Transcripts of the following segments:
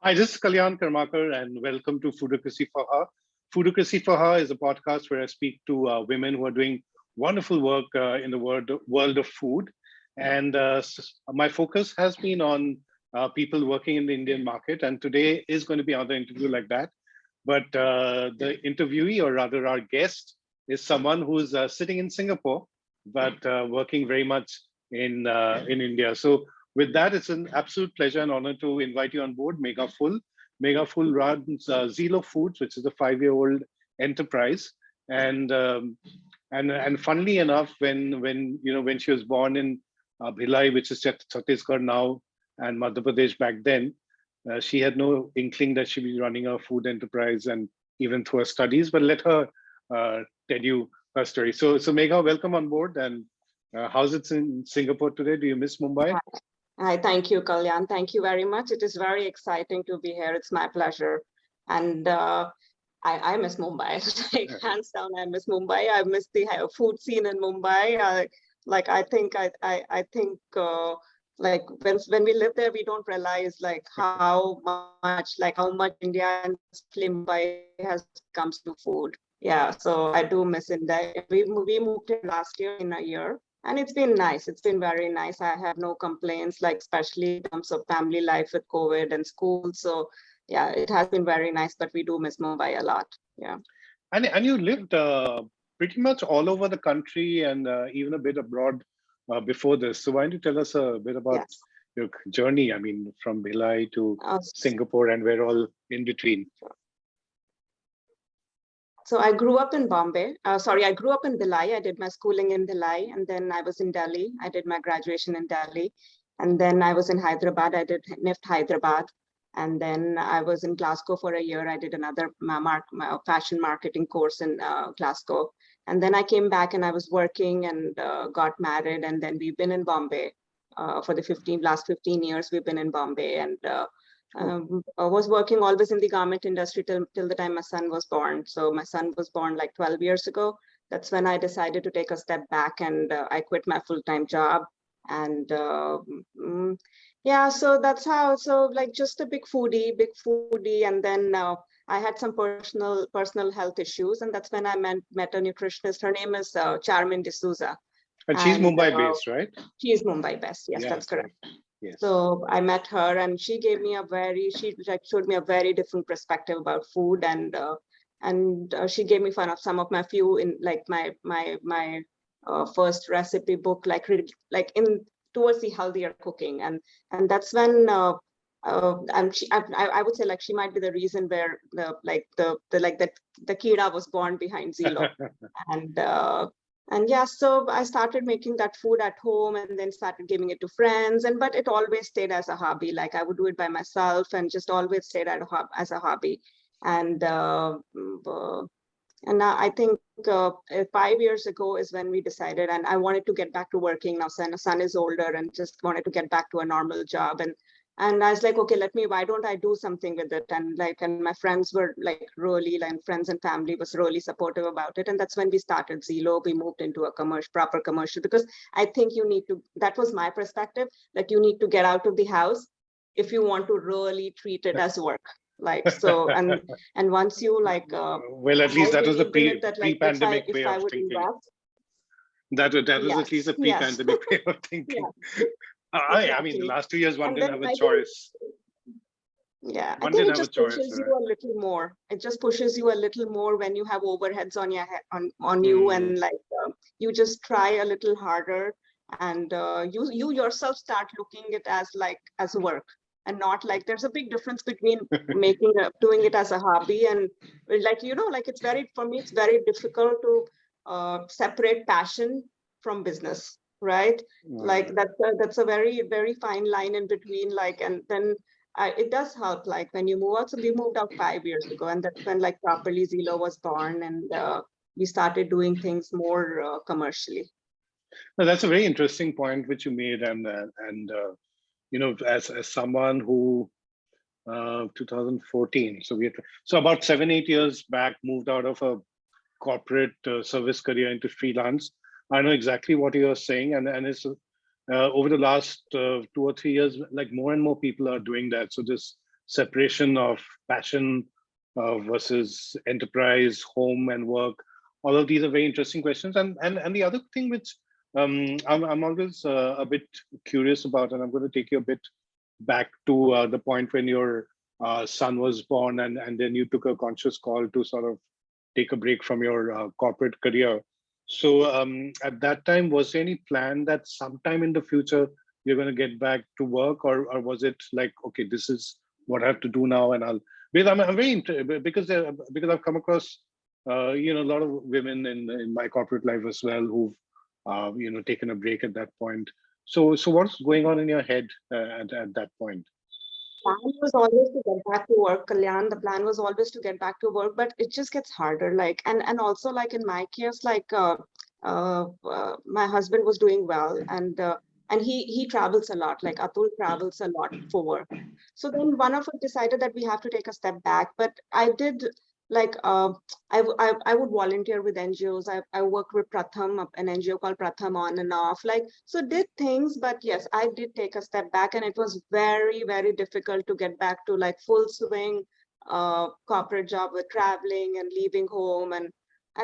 Hi, this is Kalyan Karmakar, and welcome to Foodocracy for Her. Foodocracy for Her is a podcast where I speak to women who are doing wonderful work in the world of food. And my focus has been on people working in the Indian market. And today is going to be another interview like that. But the interviewee, or rather our guest, is someone who's sitting in Singapore, but working very much in India. So with that, it's an absolute pleasure and honor to invite you on board, Megha Phull. Megha Phull runs Zilo Foods, which is a 5-year-old enterprise. And and funnily enough, when she was born in Bhillai, which is Chhattisgarh now, and Madhya Pradesh back then, she had no inkling that she'd be running a food enterprise and even through her studies. But let her tell you her story. So Megha, welcome on board. And how's it in Singapore today? Do you miss Mumbai? Hi, thank you, Kalyan. Thank you very much. It is very exciting to be here. It's my pleasure. And I miss Mumbai. Like, hands down, I miss Mumbai. I miss the food scene in Mumbai. I think like when we live there, we don't realize like how much India and especially Mumbai has comes to food. Yeah, so I do miss India. We moved here last year in a year. And it's been nice. It's been very nice. I have no complaints, like especially in terms of family life with COVID and school. So yeah, it has been very nice, but we do miss Mumbai a lot. Yeah. And you lived pretty much all over the country and even a bit abroad before this. So why don't you tell us a bit about your journey? I mean, from Bhillai to Singapore and where all in between. So I grew up in Bombay. I grew up in Bhillai. I did my schooling in Bhillai, and then I was in Delhi. I did my graduation in Delhi, and then I was in Hyderabad. I did NIFT Hyderabad, and then I was in Glasgow for a year. I did another fashion marketing course in Glasgow, and then I came back and I was working and got married, and then we've been in Bombay for the last 15 years. We've been in Bombay, and I was working always in the garment industry till the time my son was born. So my son was born like 12 years ago. That's when I decided to take a step back, and I quit my full-time job. And yeah, so that's how. So like just a big foodie, and then I had some personal health issues, and that's when I met a nutritionist. Her name is Charmaine D'Souza. And she's Mumbai-based, right? She is Mumbai-based. Yes, yeah, that's correct. Yes. So I met her, and she gave me showed me a very different perspective about food, and she gave me some of my few in like my first recipe book, like in towards the healthier cooking, and that's when I would say like she might be the reason where the Kira was born behind Zilo, and yeah, so I started making that food at home and then started giving it to friends. But it always stayed as a hobby. Like I would do it by myself and just always stayed as a hobby. And I think 5 years ago is when we decided, and I wanted to get back to working. Now son is older and just wanted to get back to a normal job. And I was like, okay, why don't I do something with it? And my friends were like really, like friends and family was really supportive about it. And that's when we started Zilo. We moved into a proper commercial, because I think that was my perspective, that you need to get out of the house if you want to really treat it as work. Like, so, and once you well, at least that was the pre-pandemic way of thinking. That was at least a pre-pandemic way of thinking. Yeah. Exactly. I mean, the last 2 years, one didn't have a choice. Yeah, I think it just pushes you a little more. It just pushes you a little more when you have overheads on your on you, and you just try a little harder, and you yourself start looking it as work, and not like there's a big difference between doing it as a hobby, and for me it's very difficult to separate passion from business. Right, like that's a very, very fine line in between. And then it does help. Like when you move out, so we moved out 5 years ago, and that's when properly Zilo was born, and we started doing things more commercially. No, that's a very interesting point which you made, and as someone who 2014, so about 7-8 years back, moved out of a corporate service career into freelance. I know exactly what you're saying, and it's over the last 2 or 3 years, like more and more people are doing that. So this separation of passion versus enterprise, home and work. All of these are very interesting questions. And the other thing which I'm always a bit curious about, and I'm going to take you a bit back to the point when your son was born, and then you took a conscious call to sort of take a break from your corporate career. So at that time, was there any plan that sometime in the future you're going to get back to work, or was it like, okay, this is what I have to do now, and I'll, because I'm very because I've come across a lot of women in my corporate life as well who've taken a break at that point. So what's going on in your head at that point? Plan was always to get back to work, Kalyan. The plan was always to get back to work, but it just gets harder. Like, and also like in my case, like my husband was doing well, and he travels a lot. Like Atul travels a lot for work. So then one of us decided that we have to take a step back. But I did like I would volunteer with NGOs. I worked with Pratham, an NGO called Pratham, on and off. Like, so did things, but yes, I did take a step back, and it was very, very difficult to get back to like full swing corporate job with traveling and leaving home, and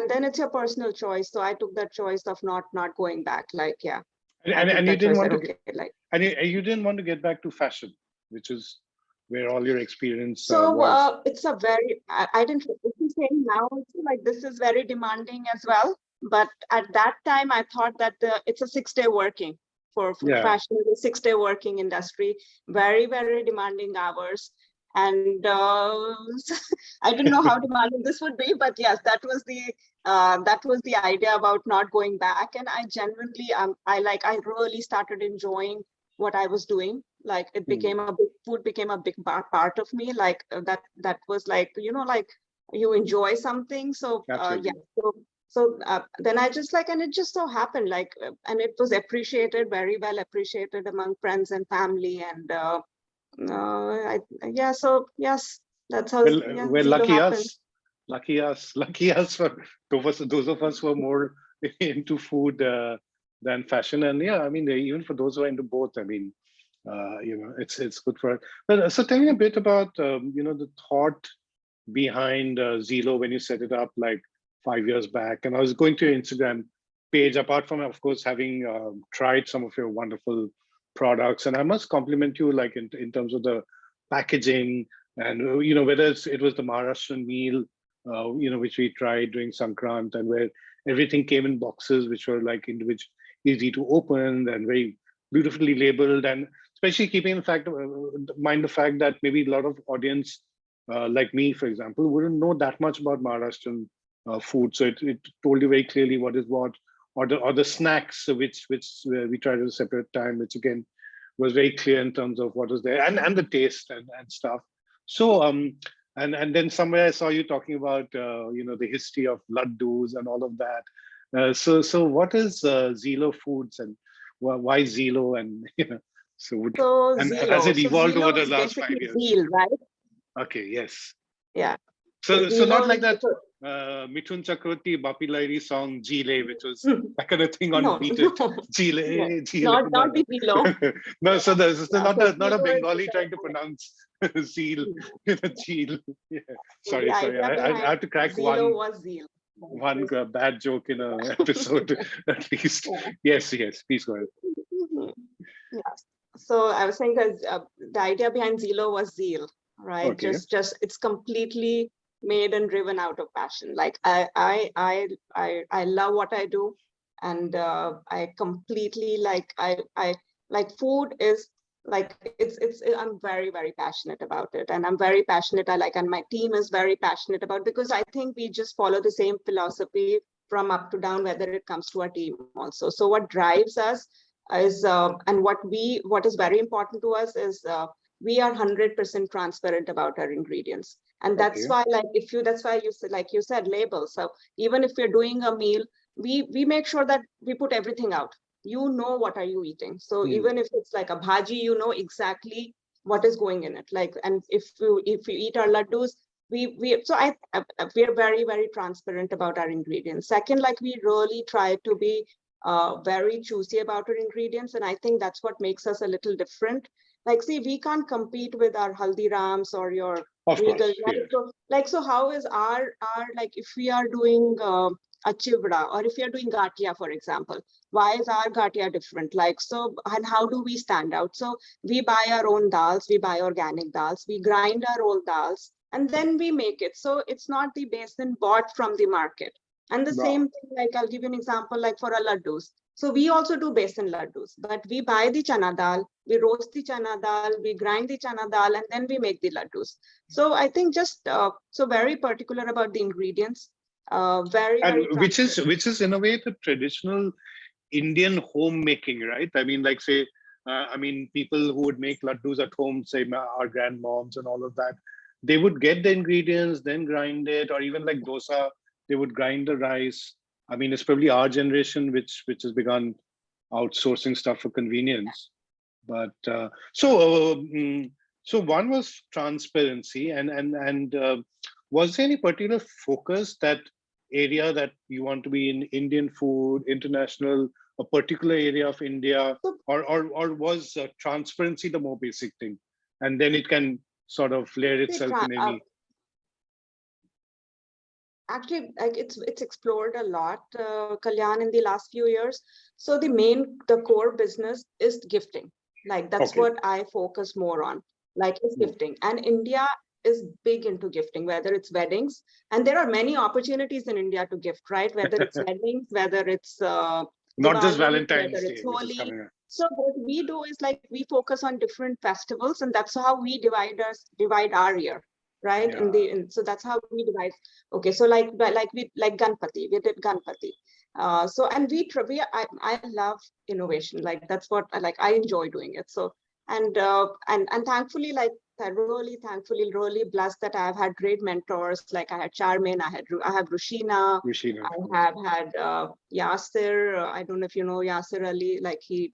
then it's your personal choice. So I took that choice of not going back. Like, yeah, and you didn't want to okay, like, and you didn't want to get back to fashion, which is where all your experience so was. it's a very, I didn't, if you say now, also, like this is very demanding as well. But at that time, I thought that it's a 6-day working for Yeah. fashion, is a 6-day working industry, very, very demanding hours. And I didn't know how demanding this would be, but yes, that was the idea about not going back. And I genuinely, I really started enjoying what I was doing. Like it became food became a big part of me. Like that was like, like you enjoy something. So yeah. So then I just like, and it just so happened, like, and it was appreciated, very well appreciated among friends and family. And yeah, so yes, that's how Well, Zilo happened. Lucky us for those of us who are more into food than fashion. And yeah, I mean, even for those who are into both, I mean, it's good for it. But so tell me a bit about the thought behind Zilo when you set it up like 5 years back. And I was going to your Instagram page, apart from, of course, having tried some of your wonderful products. And I must compliment you, like in terms of the packaging, and whether it was the Maharashtrian meal, which we tried during Sankrant, and where everything came in boxes which were like individual, easy to open and very beautifully labeled, and especially keeping mind the fact that maybe a lot of audience like me, for example, wouldn't know that much about Maharashtrian food. So it told you very clearly what is what, or the snacks which we tried at a separate time, which again was very clear in terms of what was there, and the taste and stuff. So and then somewhere I saw you talking about the history of laddus and all of that. So what is Zilo Foods, and why Zilo, and so and Zilo, has it evolved Zilo over the is last 5 basically years? zeal, right? Okay, yes. Yeah. So Zilo not like is that Mithun Chakravarti Bapi Lairi song Jile, which was that kind of thing on no, Beat It. no, Jile, Jile. not the Zilo. No, so there's Yeah, not so a Zilo Bengali is trying to pronounce Zeal, Jile. Yeah. so the Sorry. idea I behind have to crack Zilo was zeal. bad joke in a episode at least. Yeah. Yes. Please go ahead. Yes. So I was saying that the idea behind Zilo was zeal, right? Okay. Just it's completely made and driven out of passion. Like I love what I do, and I completely I like food is like it's I'm very, very passionate about it, and I'm very passionate. And my team is very passionate about, because I think we just follow the same philosophy from up to down, whether it comes to our team also. So what drives us is and what is very important to us is we are 100% transparent about our ingredients. And that's why, like, that's why you said, like you said, labels. So even if we're doing a meal, we make sure that we put everything out. You know what are you eating. So even if it's like a bhaji, you know exactly what is going in it. Like, and if you eat our laddus, we are very, very transparent about our ingredients. Second, like, we really try to be very choosy about our ingredients, and I think that's what makes us a little different. Like, see, we can't compete with our Haldirams or your Of regal, course, right? yes. So, like, so how is our like, if we are doing a chivra, or if we are doing gatia, for example, why is our gatia different? Like, so, and how do we stand out? So we buy our own dals, we buy organic dals, we grind our own dals, and then we make it. So it's not the basin bought from the market. And the Wow. same thing, like, I'll give you an example, like for a laddus. So we also do besan laddus, but we buy the chana dal, we roast the chana dal, we grind the chana dal, and then we make the laddus. So I think just so very particular about the ingredients, very, And very transparent. which is in a way the traditional Indian homemaking, right? I mean, like say, I mean, people who would make laddus at home, say our grandmoms and all of that, they would get the ingredients, then grind it, or even like dosa, they would grind the rice. I mean, it's probably our generation which has begun outsourcing stuff for convenience. But so one was transparency, and was there any particular focus that area that you want to be in Indian food, international, a particular area of India, So or was transparency the more basic thing, and then it can sort of layer the itself in any. actually, like, it's explored a lot, Kalyan, in the last few years. So the core business is gifting. Like, that's Okay. what I focus more on, like, is gifting. And India is big into gifting, whether it's weddings, and there are many opportunities in India to gift, right? Whether it's weddings, whether it's Not just Diwali, whether Valentine's it's Day, which is Holi. coming up. So what we do is, like, we focus on different festivals, and that's how we divide our year, right? Yeah. So that's how we divide. Okay, so like Ganpati, we did Ganpati. So, and I love innovation. Like, that's what I enjoy doing it. So, and thankfully, like, I really thankfully really blessed that I've had great mentors. Like, I had Charmaine, I have Rushina, Rushina, of I course. have had Yasir. I don't know if you know Yasir Ali. Like, he's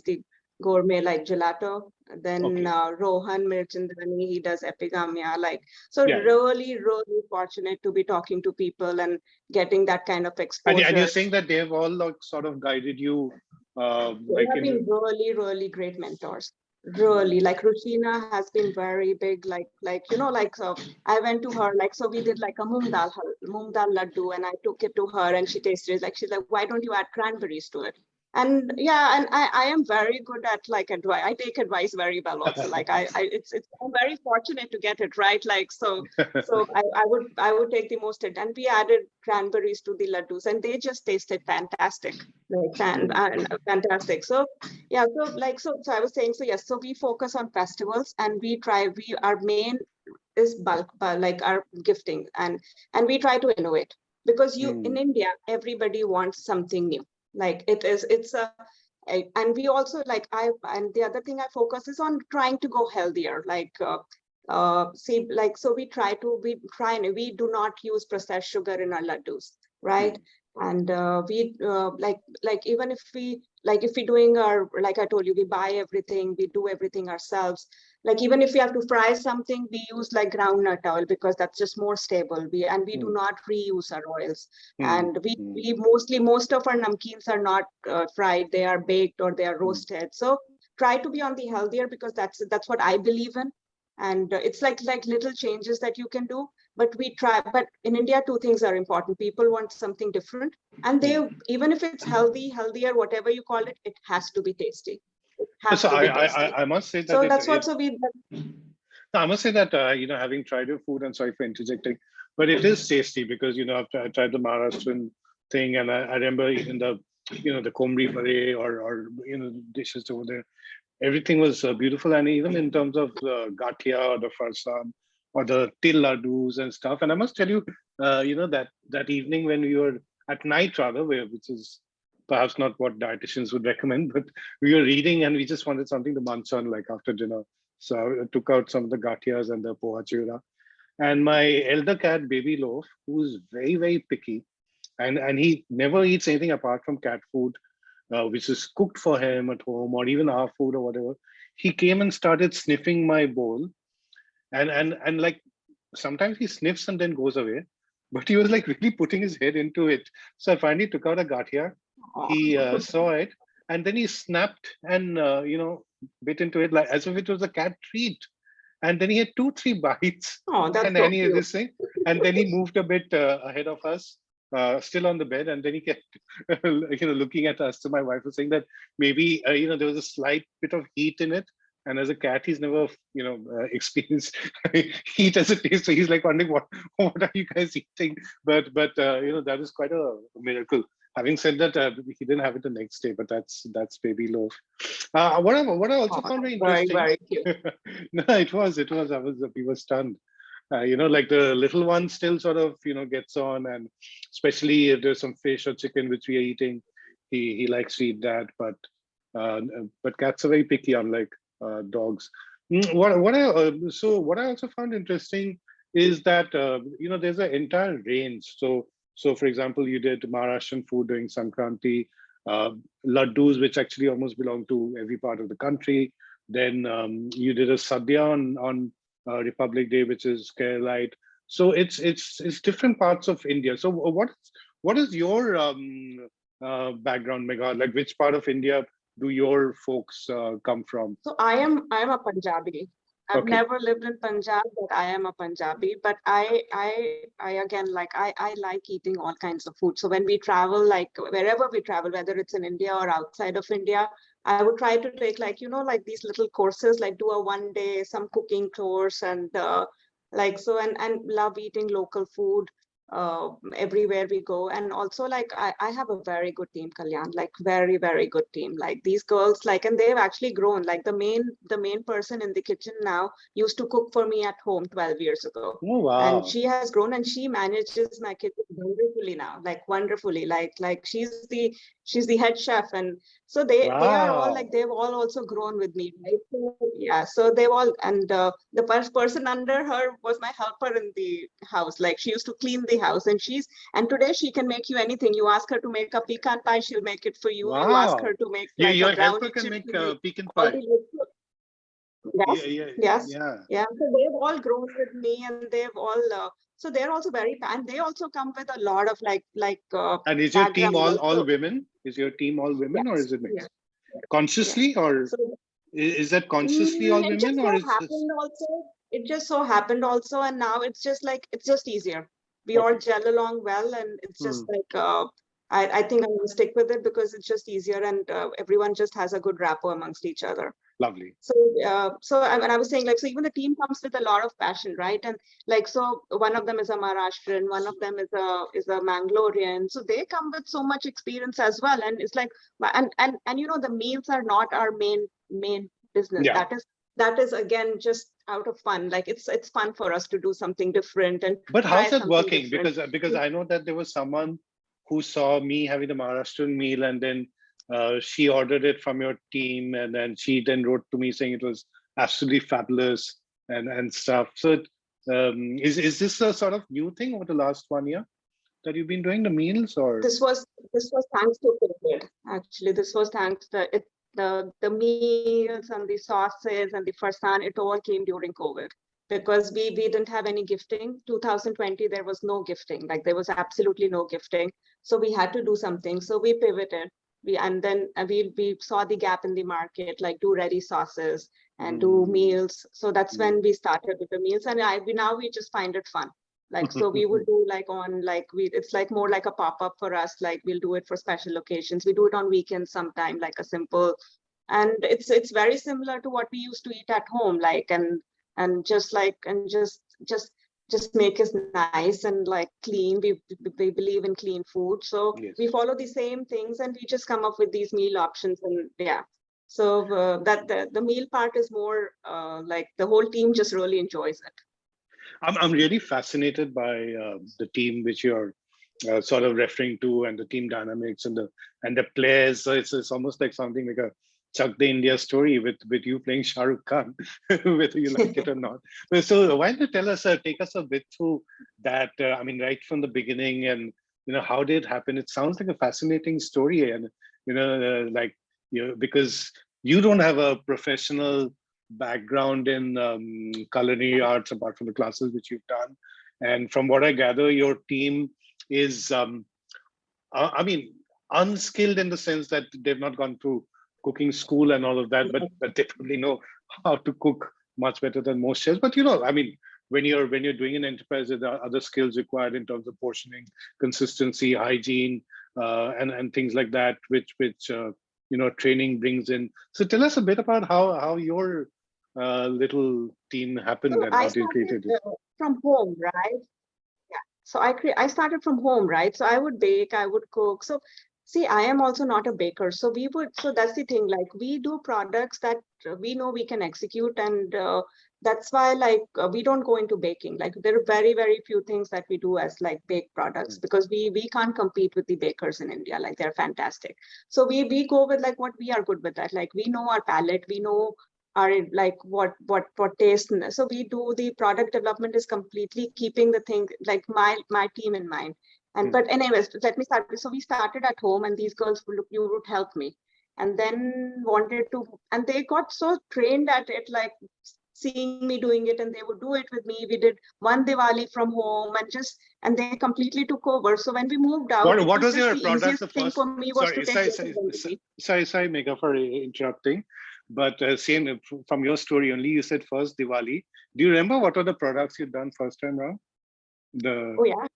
the gourmet, like, gelato. Then Okay. Rohan Mirchandani, he does epigamia. Like, so Yeah, yeah. really, really fortunate to be talking to people and getting that kind of And you're exposure. saying that they've all like sort of guided you, They like have been in. really, really great mentors. Really, like, Ruchina has been very big. Like, so I went to her. Like, so we did like a moong dal laddu, and I took it to her, and she tasted it. Like, she's like, why don't you add cranberries to it? And yeah, and I am very good at, like, advice. I take advice very well also. Like, it's I'm very fortunate to get it right. Like, so I would take the most it, and we added cranberries to the laddus, and they just tasted fantastic, like, fantastic. So yeah, so I was saying, so yes, so we focus on festivals, and our main is bulk, like, our gifting, and we try to innovate, because in Hmm. India everybody wants something new. Like, and we also, like, and the other thing I focus is on trying to go healthier. Like, see, like, so we do not use processed sugar in our laddus, right? And we like even if we doing our, like I told you, we buy everything, we do everything ourselves. Like, even if we have to fry something, we use like groundnut oil, because that's just more stable. We do Hmm. not reuse our oils. Hmm. And Hmm. we most of our namkeens are not fried, they are baked or they are Hmm. roasted. So try to be on the healthier, because that's what I believe in. And it's like little changes that you can do, but we try. But in India, two things are important: people want something different, and they, Hmm. even if it's healthier, whatever you call it, it has to be tasty. It has So to be tasty. I must say that So that's what, so we I must say that having tried your food, and sorry for interjecting, but it is tasty because I tried the Maharashtrian thing, and I remember even the komri bhare or dishes over there. Everything was beautiful, and even in terms of the gatia or the farsan or the til laddus and stuff. And I must tell you, that evening when we were at night rather, which is perhaps not what dietitians would recommend, but we were reading and we just wanted something to munch on like after dinner. So I took out some of the gatias and the poha chura. And my elder cat, Baby Loaf, who's very, very picky, and he never eats anything apart from cat food, which is cooked for him at home or even our food or whatever. He came and started sniffing my bowl, and like sometimes he sniffs and then goes away, but he was like really putting his head into it. So I finally took out a gatia. He saw it, and then he snapped and bit into it like as if it was a cat treat. And then he had 2-3 bites Oh, that's and so any of cute. this thing. And then he moved a bit ahead of us, still on the bed. And then he kept, looking at us. So my wife was saying that maybe, there was a slight bit of heat in it. And as a cat, he's never, experienced heat as a taste. So he's like wondering what are you guys eating? But that is quite a miracle. Having said that, he didn't have it the next day, but that's baby loaf. What I also Oh, found very very, interesting. very cute. No, it was. We were stunned. Like the little one still sort of, gets on, and especially if there's some fish or chicken which we are eating, he likes to eat that. But cats are very picky, unlike dogs. What I also found interesting is that there's an entire range. So for example, you did Maharashtrian food during Sankranti, uh, laddus, which actually almost belong to every part of the country. Then you did a sadhya on Republic Day, which is Keralite. So it's different parts of India. So what is your background, Megha? Like which part of India do your folks come from? So I am a Punjabi. I've Okay. never lived in Punjab, but I am a Punjabi. But I again, like I like eating all kinds of food. So when we travel, like wherever we travel, whether it's in India or outside of India, I would try to take like like these little courses, like do a 1 day some cooking course, and like so and love eating local food everywhere we go. And also like I have a very good team, Kalyan, like very, very good team. Like these girls, like, and they've actually grown. Like the main person in the kitchen now used to cook for me at home 12 years ago. Oh And wow. she has grown and she manages my kitchen wonderfully now, like wonderfully. Like she's the head chef. And so they are all like, Wow. they've all also grown with me, right? So, yeah, so they've all, and the first person under her was my helper in the house. Like she used to clean the house, and today she can make you anything. You ask her to make a pecan pie, she'll make it for you. You ask her Wow. to make like a Your helper brownie can chip, make she'll make pecan all pie. the. Yeah, Yes, yeah, yes, yeah. yeah. So they've all grown with me, and they've all. So they're also and they also come with a lot of And is your team background. all Like so, women? Is your team all women, or yes, is it yeah, mixed? yeah. Consciously, or So is that consciously all it women, just or so is this happened also. It just so happened also, and now it's just like it's just easier. We all okay? gel along well, and it's just Hmm, like I think I'm gonna stick with it because it's just easier, and everyone just has a good rapport amongst each other. lovely. So when I was saying, like, so even the team comes with a lot of passion, right? And like, so one of them is a Maharashtrian, one of them is a Mangalorean. So they come with so much experience as well. And it's like, and the meals are not our main business. Yeah. That is again just out of fun. Like it's fun for us to do something different and But try how's that something working? different. Because I know that there was someone who saw me having the Maharashtrian meal, and then she ordered it from your team, and then she then wrote to me saying it was absolutely fabulous and stuff. So is this a sort of new thing over the last 1 year that you've been doing the meals, or? This was thanks to COVID. Actually, this was thanks to it. The meals and the sauces and the farsan, it all came during COVID because we didn't have any gifting. 2020 there was no gifting, like there was absolutely no gifting. So we had to do something. So we pivoted. And then we saw the gap in the market, like do ready sauces and do Mm, meals. So that's mm. when we started with the meals, and we just find it fun. Like so we would do like on like we it's like more like a pop-up for us. Like we'll do it for special occasions. We do it on weekends sometime, like a simple, and it's very similar to what we used to eat at home, like and just like and just make it nice and like clean. We believe in clean food, so Yes. we follow the same things, and we just come up with these meal options. And yeah, so that the meal part is more like the whole team just really enjoys it. I'm really fascinated by the team which you're sort of referring to, and the team dynamics and the players. So it's almost like something like a Chuck the India story with you playing Shah Rukh Khan, whether you like it or not. So why don't you take us a bit through that? I mean, right from the beginning, and how did it happen? It sounds like a fascinating story, and like because you don't have a professional background in culinary arts apart from the classes which you've done, and from what I gather, your team is I mean, unskilled in the sense that they've not gone through cooking school and all of that, but they probably know how to cook much better than most chefs. But I mean, when you're doing an enterprise, there are other skills required in terms of portioning, consistency, hygiene, and things like that, which training brings in. So tell us a bit about how your little team happened and I how you started created it. from home, right? Yeah. So I started from home, right? So I would bake, I would cook. So see, I am also not a baker. So that's the thing, like we do products that we know we can execute, and that's why we don't go into baking. Like there are very, very few things that we do as like baked products, because we can't compete with the bakers in India. Like they're fantastic. So we go with like what we are good with, that like we know our palate, we know our like what taste. So we do the product development is completely keeping the thing like my team in mind. And but anyways, let me start. So we started at home, and these girls would look, you would help me, and then wanted to, and they got so trained at it, like seeing me doing it, and they would do it with me. We did one Diwali from home, and they completely took over. So when we moved out, What was your the product? easiest The thing first. for me was to take Sorry, Megha, for interrupting. But seeing from your story only, you said first Diwali. Do you remember what were the products you'd done first time around? Oh yeah.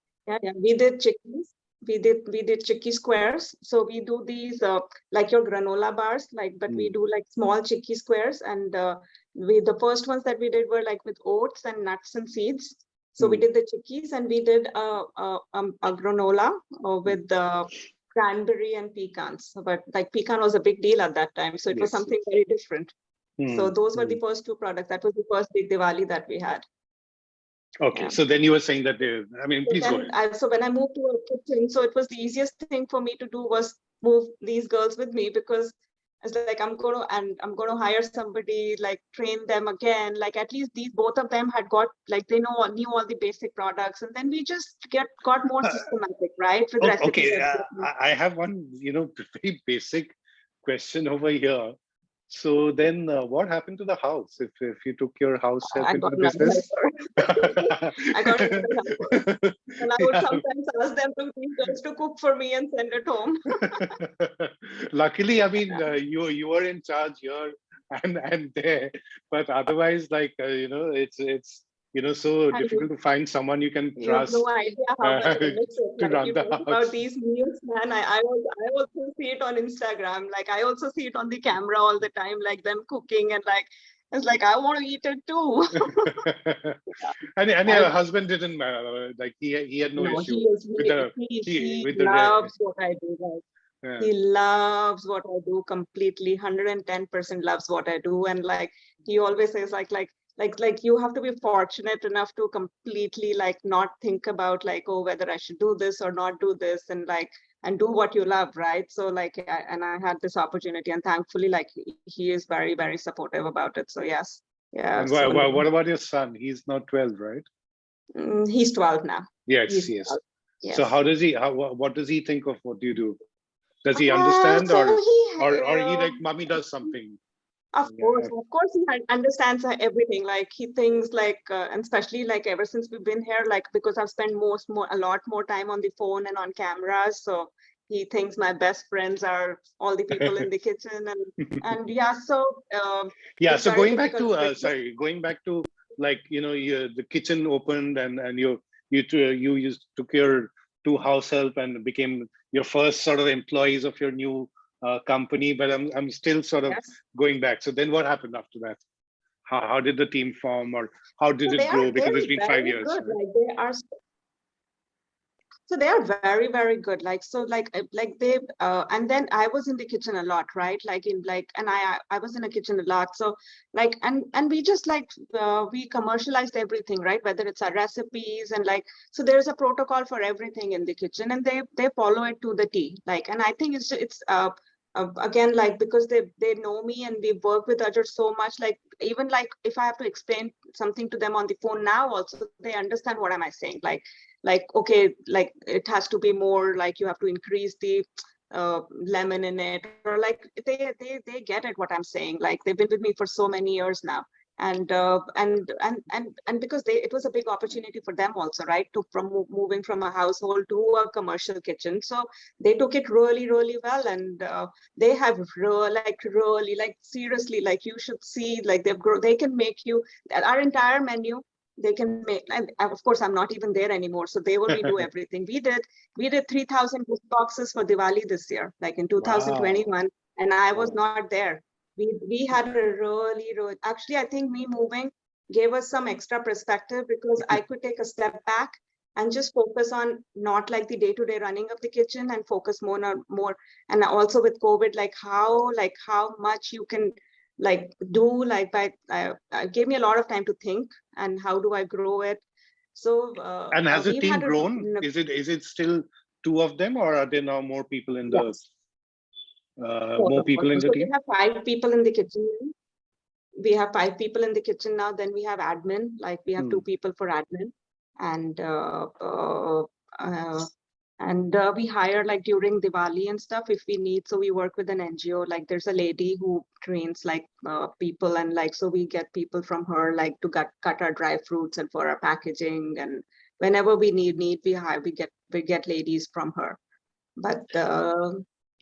We did chickies. We did chicky squares. So we do these like your granola bars, like, but we do like small chicky squares. And the first ones that we did were like with oats and nuts and seeds. So we did the chickies, and we did a granola with the cranberry and pecans. But like pecan was a big deal at that time, so it was something very different. So those were the first two products. That was the first big Diwali that we had. Okay, so then you were saying that please go ahead. So when I moved to a kitchen, so it was the easiest thing for me to do was move these girls with me, because it's like I'm going to hire somebody, like train them again. Like at least both of them had got, like they knew all the basic products, and then we just got more systematic, right? With recipes. Okay, I have one very basic question over here. So then what happened to the house if you took your house help into the business? I got another helper. And I would sometimes ask them to cook for me and send it home. Luckily, I mean, you were in charge here and there, but otherwise, like, it's so difficult to find someone you can trust. You have no idea how much I miss it. To like run you the talk house. about these meals, man. I also see it on Instagram. Like I also see it on the camera all the time, like them cooking, and like it's like I want to eat it too. And your husband didn't like he had no issue he loves what I do. Like, he loves what I do completely, 110% loves what I do, and like he always says like you have to be fortunate enough to completely like not think about like, oh, whether I should do this or not do this, and do what you love, right? So like I had this opportunity, and thankfully like he is very, very supportive about it. So yes. Yeah. And what about your son? He's not 12, right? He's 12 now. Yes. Yes. So how does he what does he think of what you do? Does he understand or he like mommy does something? Of course, he understands everything. Like he thinks like, and especially like ever since we've been here, like because I've spent a lot more time on the phone and on cameras. So he thinks my best friends are all the people in the kitchen, and yeah. So So going back to like the kitchen opened and you took your two house help and became your first sort of employees of your new company, but I'm still sort of going back. So then what happened after that? How did the team form, or how did it grow? Because it's been 5 years. Good. Right? So they are very, very good. Like, so like they, and then I was in the kitchen a lot, right? Like and I was in the kitchen a lot. So like, and we just like, we commercialized everything, right? Whether it's our recipes and like, so there's a protocol for everything in the kitchen, and they follow it to the T. Like, and I think it's again, like, because they know me and we work with others so much, like even like if I have to explain something to them on the phone now, also they understand what am I saying, like okay, like it has to be more, like you have to increase the lemon in it, or like they get it what I'm saying. Like they've been with me for so many years now, And because it was a big opportunity for them also, right, to moving from a household to a commercial kitchen. So they took it really, really well, and they have really, like, seriously, like, you should see, like, they can make you our entire menu. They can make, and of course I'm not even there anymore, so they will redo everything. We did 3,000 gift boxes for Diwali this year, like in 2021, and I was not there. We had a really, actually, I think me moving gave us some extra perspective, because I could take a step back and just focus on not like the day-to-day running of the kitchen, and focus more on more. And also with COVID, like how much you can like do, like by gave me a lot of time to think, and how do I grow it. So And has the we've team had grown? Is it still two of them, or are there now more people in the yes, both more of people in us. the So we team? have 5 people in the kitchen. We have 5 people in the kitchen now. Then we have admin, like we have 2 people for admin, and we hire like during Diwali and stuff if we need. So we work with an NGO. Like there's a lady who trains like people, and like so we get people from her, like to cut our dry fruits and for our packaging. And whenever we need we get ladies from her. But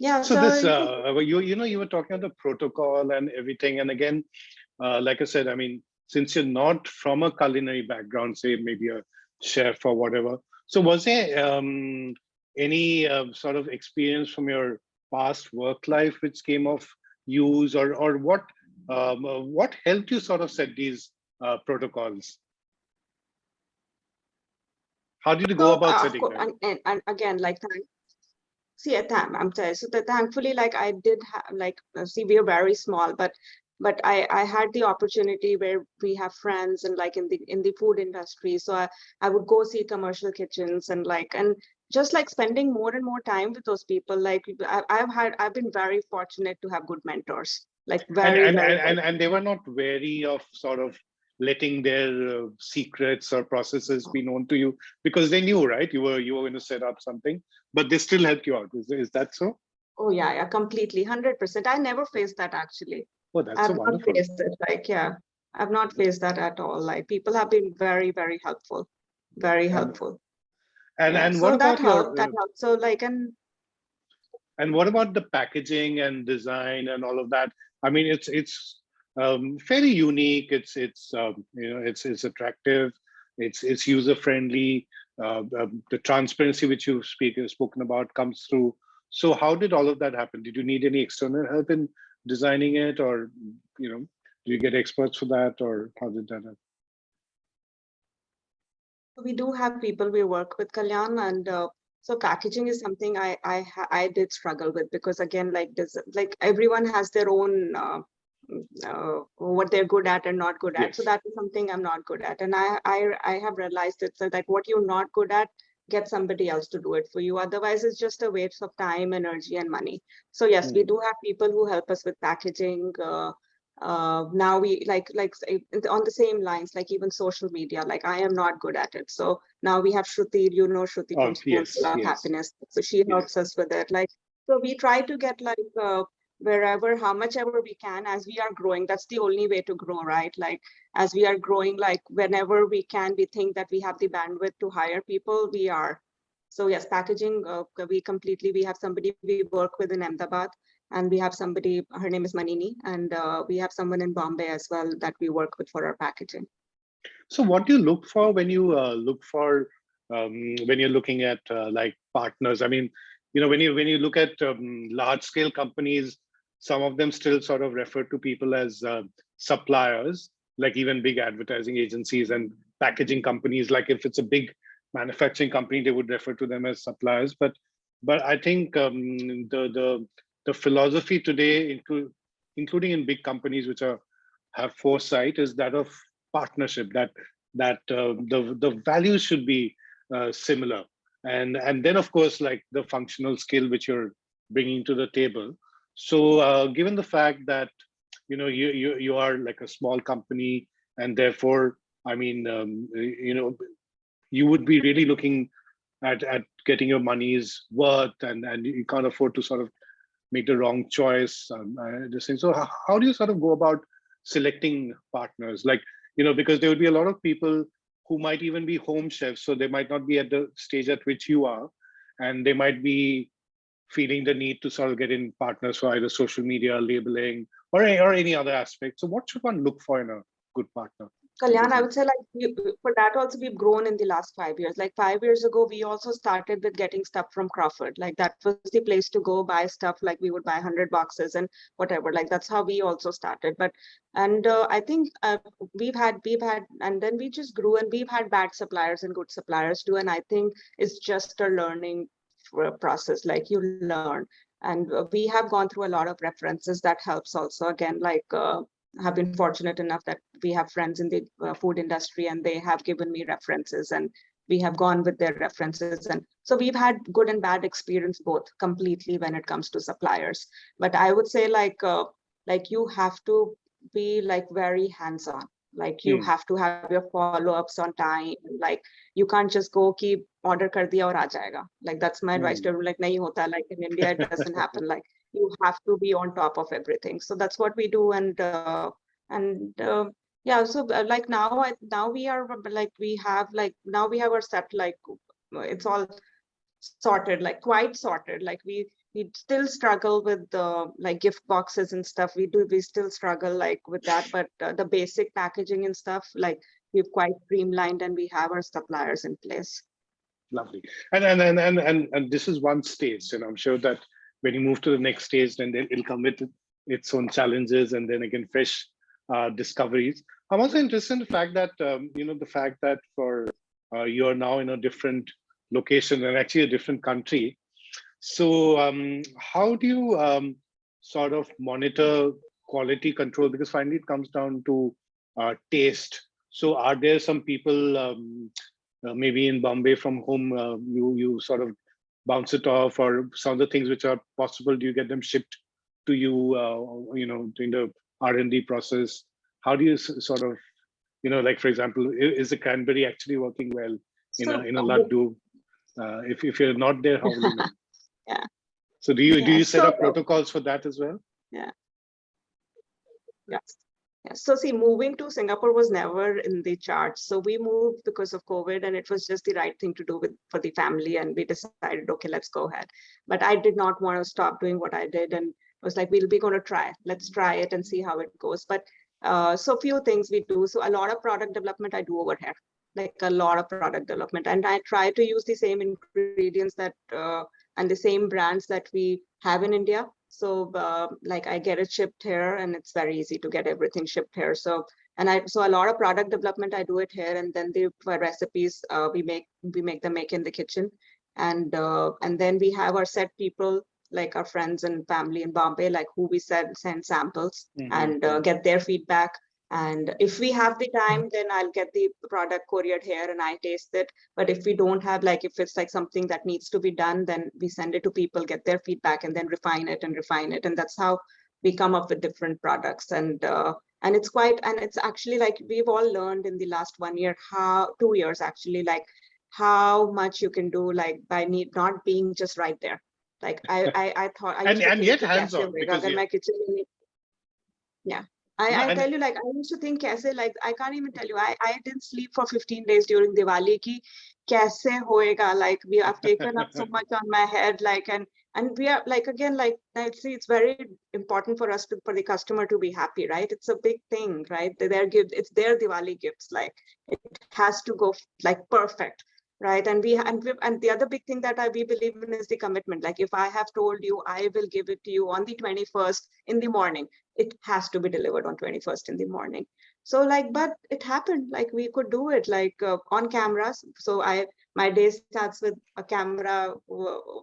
yeah, So so this, you were talking about the protocol and everything, and again, like I said, I mean, since you're not from a culinary background, say maybe a chef or whatever, so was there any sort of experience from your past work life which came of use, or what helped you sort of set these protocols? How did you go so about of setting course, them? and again, like see, I'm sorry. So thankfully, like I did have, like, see, we are very small, but I had the opportunity where we have friends, and like in the food industry. So I would go see commercial kitchens, and just like spending more and more time with those people. Like I've been very fortunate to have good mentors, like and very, and very and good. and, and they were not wary of sort of letting their secrets or processes be known to you, because they knew, right, you were going to set up something, but they still helped you out. Is that so? Oh yeah, completely, 100%. I never faced that actually. Oh, that's so I've not wonderful. faced it. Like, yeah, I've not faced that at all. Like, people have been very, very helpful, very and helpful. and Yeah, and what so that about helped. That your helped. So, like, and what about the packaging and design and all of that? I mean, it's fairly unique. It's attractive. It's user friendly. The transparency which you've spoken about comes through. So how did all of that happen? Did you need any external help in designing it, or do you get experts for that, or how did that happen? we do have people we work with, Kalyan, and so packaging is something I did struggle with, because again, like this, like everyone has their own what they're good at and not good at. So Yes. that is something I'm not good at, and I have realized it. So like what you're not good at, get somebody else to do it for you. Otherwise, it's just a waste of time, energy, and money. So yes, we Hmm. do have people who help us with packaging. Now we like on the same lines, like even social media, like I am not good at it. So now we have Shruti, Shruti Oh, from Spoonful yes, of yes, Happiness. So she yes. helps us with it. Like, so we try to get like wherever, how much ever we can as we are growing. That's the only way to grow, right? Like as we are growing, like whenever we can, we think that we have the bandwidth to hire people, we are. So yes, packaging, we have somebody we work with in Ahmedabad, and we have somebody, her name is Manini, and we have someone in Bombay as well that we work with for our packaging. So what do you look for when you look for when you're looking at like partners? I mean, when you look at large scale companies, some of them still sort of refer to people as suppliers, like even big advertising agencies and packaging companies. Like if it's a big manufacturing company, they would refer to them as suppliers. But I think the philosophy today, including in big companies which have foresight, is that of partnership, that the values should be similar, and then of course like the functional skill which you're bringing to the table. So given the fact that you are like a small company, and therefore I mean you would be really looking at getting your money's worth, and you can't afford to sort of make the wrong choice. This thing. So how do you sort of go about selecting partners? Like, because there would be a lot of people who might even be home chefs, so they might not be at the stage at which you are, and they might be feeling the need to sort of get in partners for either social media, labeling, or any other aspect. So what should one look for in a good partner? Kalyan, I would say for that also we've grown in the last 5 years. Like 5 years ago, we also started with getting stuff from Crawford. Like that was the place to go buy stuff. Like we would buy 100 boxes and whatever. Like that's how we also started. And I think we've had, and then we just grew, and we've had bad suppliers and good suppliers too. And I think it's just a learning process. Like you learn, and we have gone through a lot of references. That helps also. Again, have been fortunate enough that we have friends in the food industry, and they have given me references, and we have gone with their references. And so we've had good and bad experience both completely when it comes to suppliers. But I would say you have to be very hands-on. Like you have to have your follow-ups on time. Like you can't just go keep order kar diya aur aa jayega. Like that's my advice to everyone. Like nahi hota. Like in India, it doesn't happen. Like you have to be on top of everything. So that's what we do. And yeah, so now we are now we have our set, it's all sorted, quite sorted. Like we still struggle with the gift boxes and stuff. We still struggle with that, but the basic packaging and stuff, we've quite streamlined, and we have our suppliers in place. Lovely. And this is one stage, and I'm sure that when you move to the next stage, then it'll come with its own challenges, and then again fresh discoveries. I'm also interested in the fact that for you're now in a different location and actually a different country. So how do you sort of monitor quality control? Because finally it comes down to taste. So are there some people maybe in Bombay from whom you sort of bounce it off, or some of the things which are possible, do you get them shipped to you, during the R&D process? How do you sort of, like for example, is the cranberry actually working well in a laddu? If you're not there, how will you know? Yeah. So do you set up protocols for that as well? Yeah. Yes. Yeah. So see, moving to Singapore was never in the charts. So we moved because of COVID, and it was just the right thing to do for the family. And we decided, okay, let's go ahead. But I did not want to stop doing what I did, and was like, we'll be going to try. Let's try it and see how it goes. But so few things we do. So a lot of product development I do over here, like a lot of product development, and I try to use the same ingredients that and the same brands that we have in India. So I get it shipped here, and it's very easy to get everything shipped here. So a lot of product development I do it here, and then the recipes we make them in the kitchen, and then we have our set people, like our friends and family in Bombay, who we send samples and get their feedback. And if we have the time, then I'll get the product couriered here and I taste it. But if we don't have, if it's something that needs to be done, then we send it to people, get their feedback, and then refine it. And that's how we come up with different products. And it's actually we've all learned in the last 1 year, 2 years actually, how much you can do by not being just right there. I thought I used and yet hands-on, because my kitchen. Yeah. I tell you, I used to think, I can't even tell you. I didn't sleep for 15 days during Diwali. Ki kaise hoega? We have taken up so much on my head. And we are again, it's very important for us for the customer to be happy, right? It's a big thing, right? It's their Diwali gifts. It has to go perfect. Right. And the other big thing that we believe in is the commitment. If I have told you I will give it to you on the 21st in the morning, it has to be delivered on 21st in the morning. So but it happened, we could do it on cameras. So my day starts with a camera,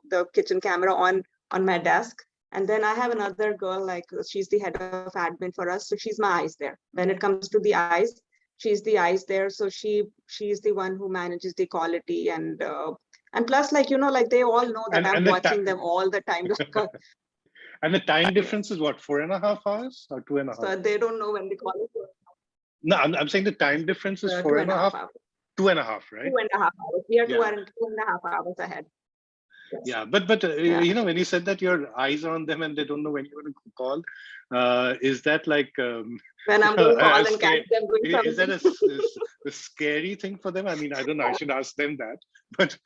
the kitchen camera on my desk. And then I have another girl, she's the head of admin for us. So she's my eyes there. When it comes to the eyes, she's the eyes there. So she's the one who manages the quality. And plus, they all know that I'm watching them all the time. And the time difference is what, 4.5 hours or 2.5? So they don't know when the quality. No, I'm saying the time difference is 4.5 hours. 2.5, right? 2.5 hours. We are 2.5 hours ahead. Yeah, Yeah. you know, when you said that your eyes are on them and they don't know when you're going to call, is that like When I'm going to call a and catch scare? them doing Is that something. a scary thing for them? I mean, I don't know. I should ask them that. But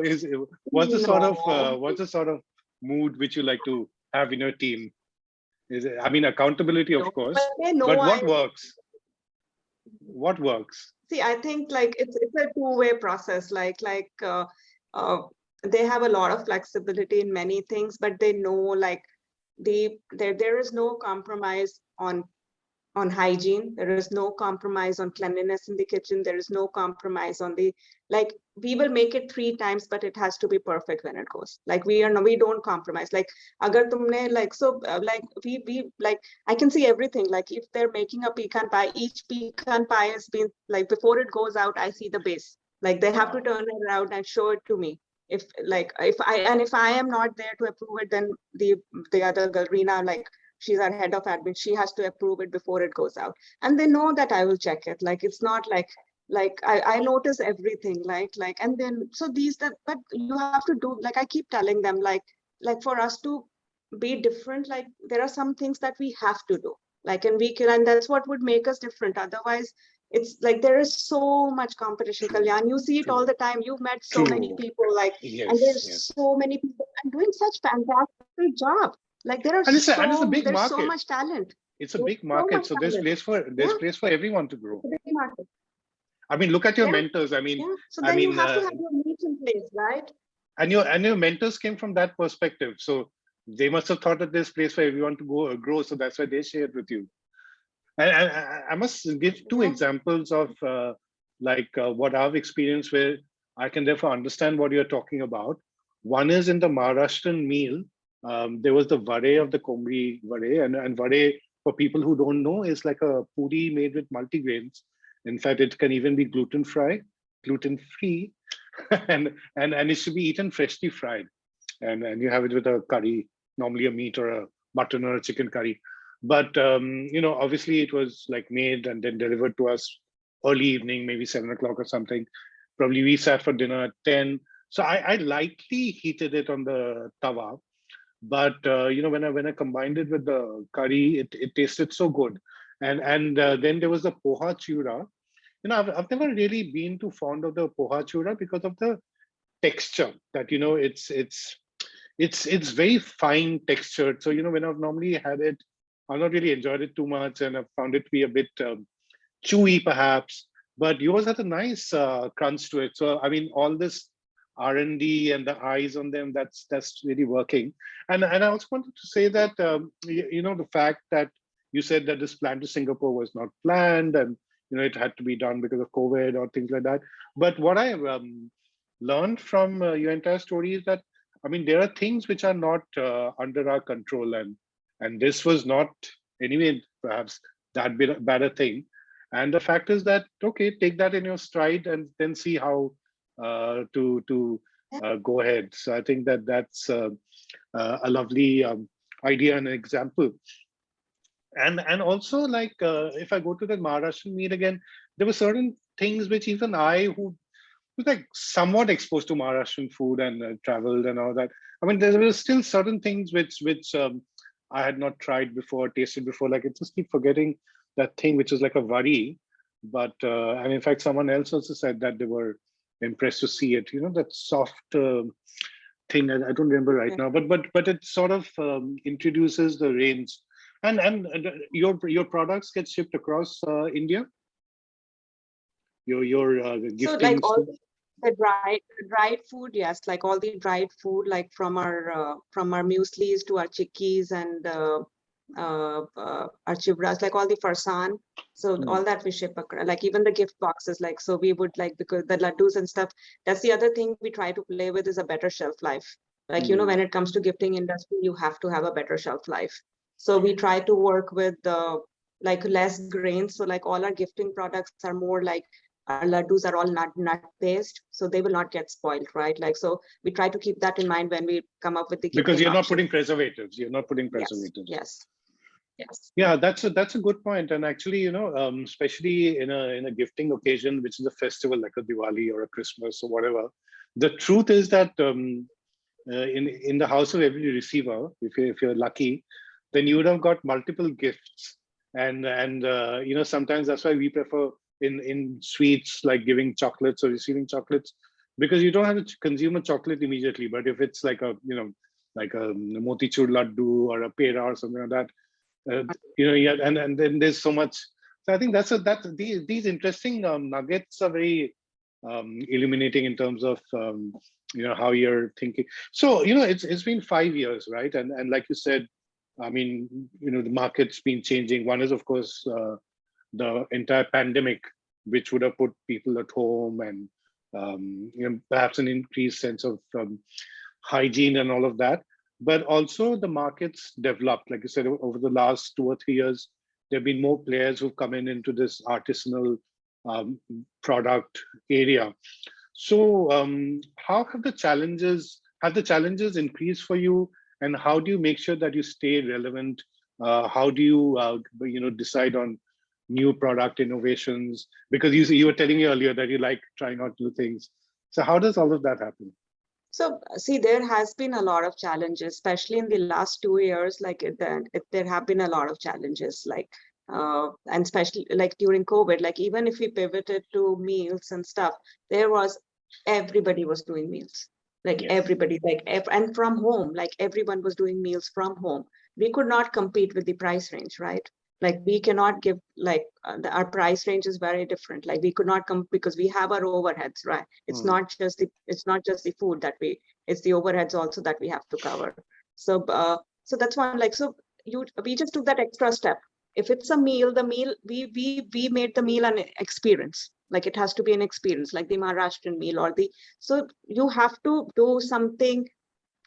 is No. what's the sort of mood which you like to have in your team? Is it, I mean, accountability, of No, but course, they know but I what works? What works? see. I think like it's a two-way process. Uh, they have a lot of flexibility in many things, but they know like there is no compromise on hygiene. There is no compromise on cleanliness in the kitchen. There is no compromise on the like we will make it 3 times, but it has to be perfect when it goes. Like we don't compromise. Like agar tumne like so like we like I can see everything. Like if they're making a pecan pie, each pecan pie has been like before it goes out, I see the base. Like they have to turn it around and show it to me. If I am not there to approve it, then the other girl Rina, like she's our head of admin, she has to approve it before it goes out, and they know that I will check it. Like it's not like I notice everything, and then so these that but you have to do, like I keep telling them, like for us to be different, like there are some things that we have to do, like and we can, and that's what would make us different. Otherwise it's like there is so much competition, True, Kalyan. You see it all true, the time. You've met so many true. people, like, and Yes, there's yes. so many people and doing such fantastic job. Like And it's a big there's so market. much talent. It's a There's big so market, much so talent. there's Yeah, place for everyone to grow. it's a big market. I mean, look at your Yeah, mentors. yeah. So I then you mean, have to have your niche in place, right? and your mentors came from that perspective. So they must have thought that there's place for everyone to go grow. So that's why they shared with you. And I must give two Yeah. examples of what I've experienced where I can therefore understand what you're talking about. One is in the Maharashtrian meal. There was the vare of the Kombri vare, and vare, for people who don't know, is like a puri made with multigrains. In fact, it can even be gluten free, and it should be eaten freshly fried. And you have it with a curry, normally a meat or a mutton or a chicken curry. But you know, obviously it was like made and then delivered to us early evening, maybe 7 o'clock or something. Probably we sat for dinner at 10. So I lightly heated it on the tawa, but you know, when I combined it with the curry, it tasted so good. And then there was the poha chura. You know, I've never really been too fond of the poha chura because of the texture. That, you know, it's very fine textured. So, you know, when I've normally had it, I've not really enjoyed it too much, and I've found it to be a bit chewy, perhaps. But yours had a nice crunch to it. So, I mean, all this R&D and the eyes on them, that's really working. And I also wanted to say that you know, the fact that you said that this plan to Singapore was not planned, and you know, it had to be done because of COVID or things like that. But what I learned from your entire story is that, I mean, there are things which are not under our control, and this was not anyway perhaps that bad a thing. And the fact is that, okay, take that in your stride and then see how to go ahead. So I think that that's a lovely idea and an example. And also, like, if I go to the Maharashtrian meal again, there were certain things which even I, who was like somewhat exposed to Maharashtrian food and traveled and all that. I mean, there were still certain things which I had not tried before, tasted before. Like, I just keep forgetting that thing which is like a vari. But and in fact, someone else also said that they were impressed to see it. You know, that soft thing. I don't remember right Yeah. now, but it sort of introduces the range. And your products get shipped across India. Your So like giftings all too. the dried food, yes, like all the dried food, like from our mueslis to our chikkis and our chivras, like all the farsan. So Hmm. all that we ship across, like even the gift boxes, like so we would like, because the laddus and stuff. That's the other thing we try to play with, is a better shelf life. Like, you know, Hmm. when it comes to gifting industry, you have to have a better shelf life. So we try to work with like less grains. So like all our gifting products are more like, our laddus are all nut based, so they will not get spoiled, right? Like, so we try to keep that in mind when we come up with the Because gifting you're not options. putting preservatives. You're not putting Yes, preservatives. yes, yes. Yeah, that's a good point. And actually, you know, especially in a gifting occasion, which is a festival like a Diwali or a Christmas or whatever, the truth is that in the house of every receiver, if you're lucky, then you would have got multiple gifts. And sometimes that's why we prefer in sweets, like giving chocolates or receiving chocolates, because you don't have to consume a chocolate immediately. But if it's like like a motichur laddu or a pera or something like that, yeah, and then there's so much. So I think these interesting nuggets are very illuminating in terms of how you're thinking. So it's been 5 years, right? And like you said, I mean, the market's been changing. One is, of course, the entire pandemic, which would have put people at home, and perhaps an increased sense of hygiene and all of that. But also the market's developed, like you said, over the last 2 or 3 years. There have been more players who've come into this artisanal product area. So how have the challenges increased for you, and how do you make sure that you stay relevant? How do you decide on new product innovations? Because you were telling me earlier that you like trying out new things. So how does all of that happen? So see, there has been a lot of challenges, especially in the last 2 years. Like there have been a lot of challenges, like and especially like during COVID. Like even if we pivoted to meals and stuff, everybody was doing meals. Like Yes. everybody, and from home, like everyone was doing meals from home. We could not compete with the price range, right? Like we cannot give our price range is very different. Like we could not come because we have our overheads, right? It's not just the food that it's the overheads also that we have to cover. So so that's one. Like so we just took that extra step. If it's a meal, we made the meal an experience. Like it has to be an experience, like the Maharashtrian meal so you have to do something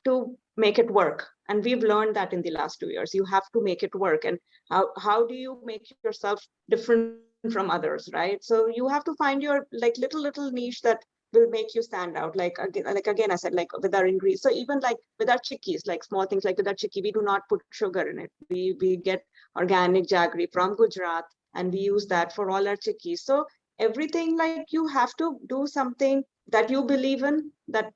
to make it work. And we've learned that in the last 2 years. You have to make it work. And how do you make yourself different from others, right? So you have to find your like little niche that will make you stand out. Like again, I said, like with our ingredients. So even like with our chikkis, like small things like with our chikki, we do not put sugar in it. We get organic jaggery from Gujarat, and we use that for all our chikkis. So everything, like you have to do something that you believe in, that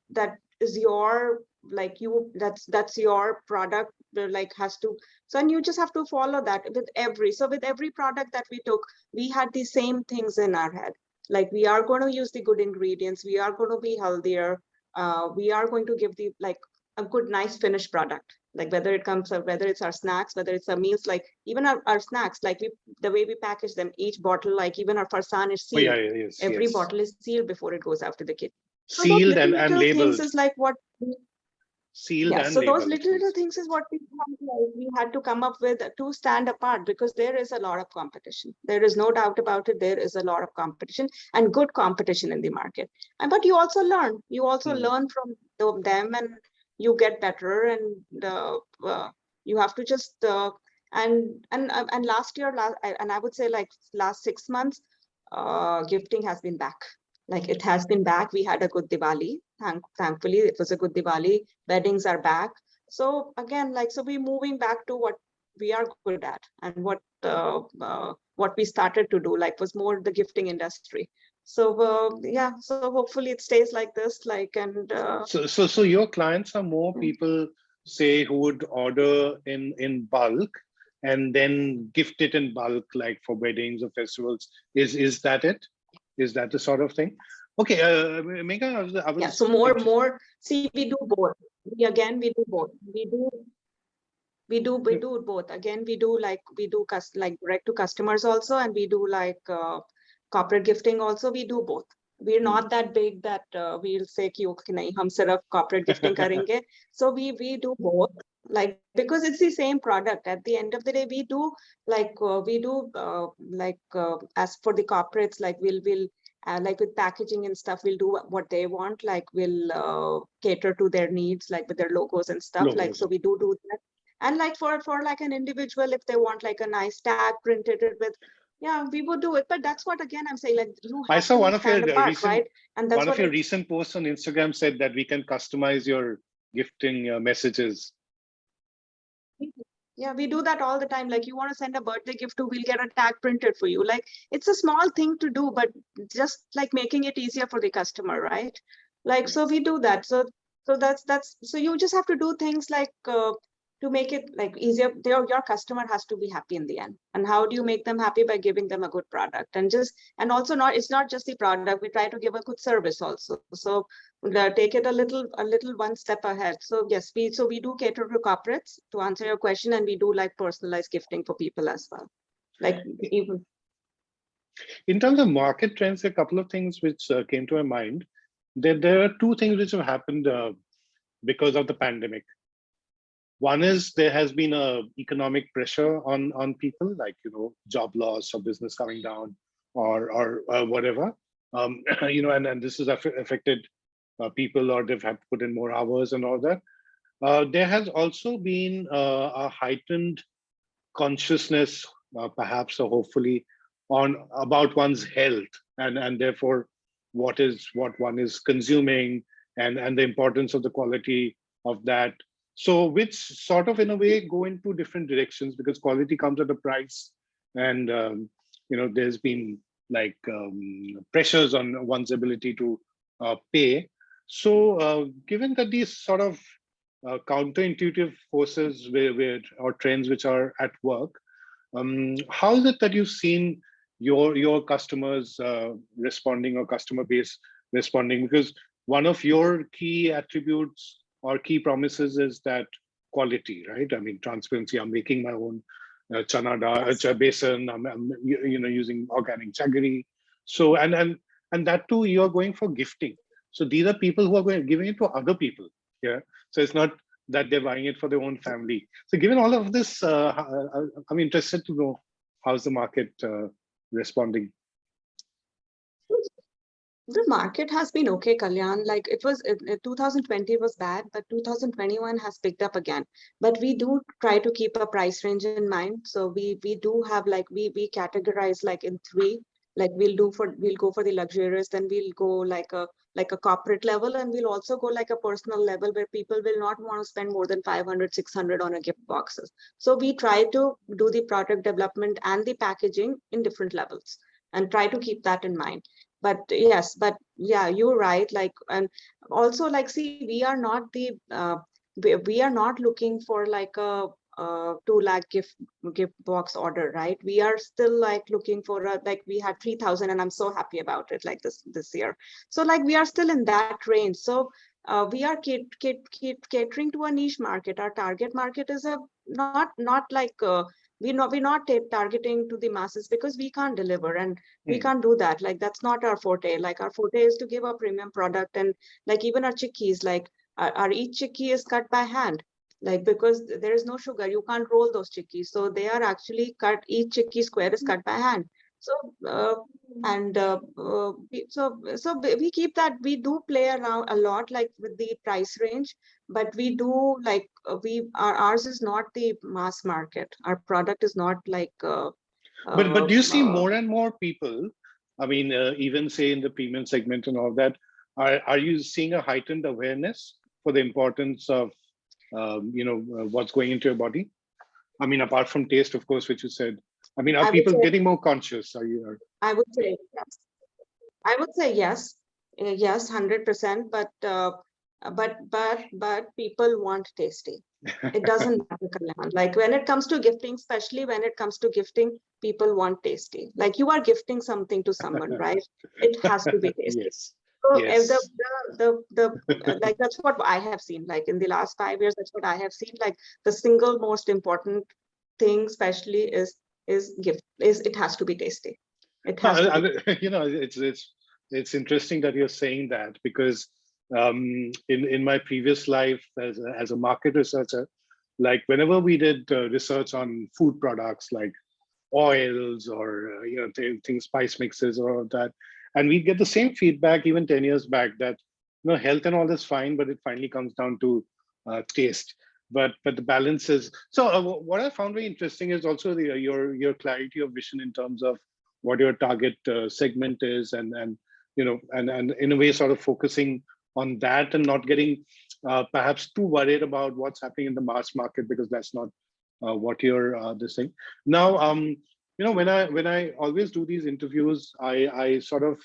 is your that's your product, like has to. So and you just have to follow that with every product that we took, we had the same things in our head. Like we are going to use the good ingredients, we are going to be healthier, we are going to give like a good nice finished product. Like whether it's our snacks, whether it's our meals, like even our snacks, like the way we package them, each bottle, like even our farsan is sealed. Yes, every yes. bottle is sealed before it goes out to the kid. So Sealed and little things labeled. is like what Sealed and so those labeled. little things is what we had to come up with to stand apart, because there is a lot of competition. There is no doubt about it. There is a lot of competition, and good competition in the market. But you also learn. You also learn from them, and you get better. And you have to just and last year, and I would say like last 6 months, gifting has been back. Like it has been back. We had a good Diwali. Thankfully, it was a good Diwali. Weddings are back. So again, like, so we're moving back to what we are good at, and what we started to do, like, was more the gifting industry. So yeah, so hopefully it stays like this, like, and so your clients are more people, say, who would order in bulk and then gift it in bulk, like for weddings or festivals. Is that it? Is that the sort of thing? Okay, Megha, I was yeah. So more. See, we do both. We do both. We do both. Again, we do like direct to customers also, and we do like corporate gifting also. We do both. We're not that big that we'll say कि okay नहीं हम सिर्फ corporate gifting करेंगे. So we do both, like, because it's the same product. At the end of the day, we do as for the corporates, like we'll like with packaging and stuff, we'll do what they want. Like we'll cater to their needs, like with their logos and stuff. Like, so we do that. And like for like an individual, if they want like a nice tag printed with, yeah, we would do it. But that's what, again, I'm saying, like, you have I saw to one of your stand apart, recent right? And that's one of your recent posts on Instagram said that we can customize your gifting messages. Yeah, we do that all the time. Like, you want to send a birthday gift to, we'll get a tag printed for you. Like, it's a small thing to do, but just like making it easier for the customer, right? Like, so we do that. So So so you just have to do things like to make it like easier. Your customer has to be happy in the end. And how do you make them happy? By giving them a good product, and also it's not just the product. We try to give a good service also. So take it a little one step ahead. So yes, we do cater to corporates, to answer your question, and we do like personalized gifting for people as well. Like even in terms of market trends, a couple of things which came to my mind. There are two things which have happened because of the pandemic. One is there has been a economic pressure on people, like job loss or business coming down or whatever. And this has affected people, or they've had to put in more hours and all that. There has also been a heightened consciousness, perhaps or hopefully, on about one's health and therefore what one is consuming and the importance of the quality of that. So which sort of in a way go into different directions, because quality comes at a price, and there's been like pressures on one's ability to pay. So given that these sort of counterintuitive forces or trends which are at work, how is it that you've seen your customers responding, or customer base responding? Because one of your key attributes or key promises is that quality, right? I mean, transparency. I'm making my own chana dal, besan. I'm using organic jaggery. So and that too, you're going for gifting. So these are people who are giving it to other people. Yeah. So it's not that they're buying it for their own family. So given all of this, I'm interested to know how's the market responding. The market has been okay, Kalyan. Like it was, 2020 was bad, but 2021 has picked up again. But we do try to keep a price range in mind. So we do have like we categorize like in three. Like we'll go for the luxurious, then we'll go like a corporate level, and we'll also go like a personal level where people will not want to spend more than 500, 600 on a gift boxes. So we try to do the product development and the packaging in different levels and try to keep that in mind. But yes, but yeah, you're right. Like, and also like, see, we are not we are not looking for like a 2 lakh gift box order, right? We are still like looking for like we had 3,000, and I'm so happy about it like this year. So like we are still in that range. So we are catering to a niche market. Our target market is a not like we're not targeting to the masses, because we can't deliver, and we can't do that. Like that's not our forte. Like our forte is to give a premium product. And like even our chickpeas, like our each chickpea is cut by hand, like because there is no sugar, you can't roll those chickpeas, so they are actually cut, each chickpea square is cut by hand. So we keep that. We do play around a lot like with the price range, but we do like ours is not the mass market. Our product is not like but do you see more and more people, I mean, even say in the premium segment and all that, are you seeing a heightened awareness for the importance of what's going into your body? I mean, apart from taste, of course, which you said. I mean, are people getting more conscious? I would say yes. I would say yes, yes, 100%. But people want tasty. It doesn't matter, Kalyan. Like when it comes to gifting, especially when it comes to gifting, people want tasty. Like you are gifting something to someone, right? It has to be tasty. Yes. So Yes. like that's what I have seen. Like in the last 5 years, that's what I have seen. Like the single most important thing, especially is it has to be tasty. It has to be. It's interesting that you're saying that, because in my previous life as a market researcher, like whenever we did research on food products like oils or things, spice mixes or all that, and we get the same feedback even 10 years back that health and all is fine, but it finally comes down to taste. But the balance is so. What I found very interesting is also your clarity of vision in terms of what your target segment is, and in a way sort of focusing on that and not getting perhaps too worried about what's happening in the mass market, because that's not what you're this thing. Now, when I always do these interviews, I sort of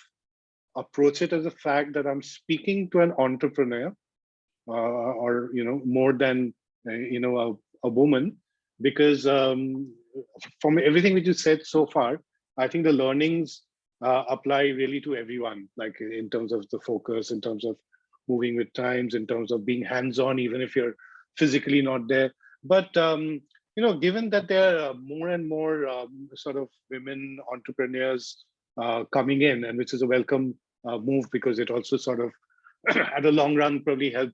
approach it as a fact that I'm speaking to an entrepreneur or more than a woman, because from everything which you said so far, I think the learnings apply really to everyone, like in terms of the focus, in terms of moving with times, in terms of being hands-on, even if you're physically not there. But given that there are more and more sort of women entrepreneurs coming in, and which is a welcome move, because it also sort of at the long run probably help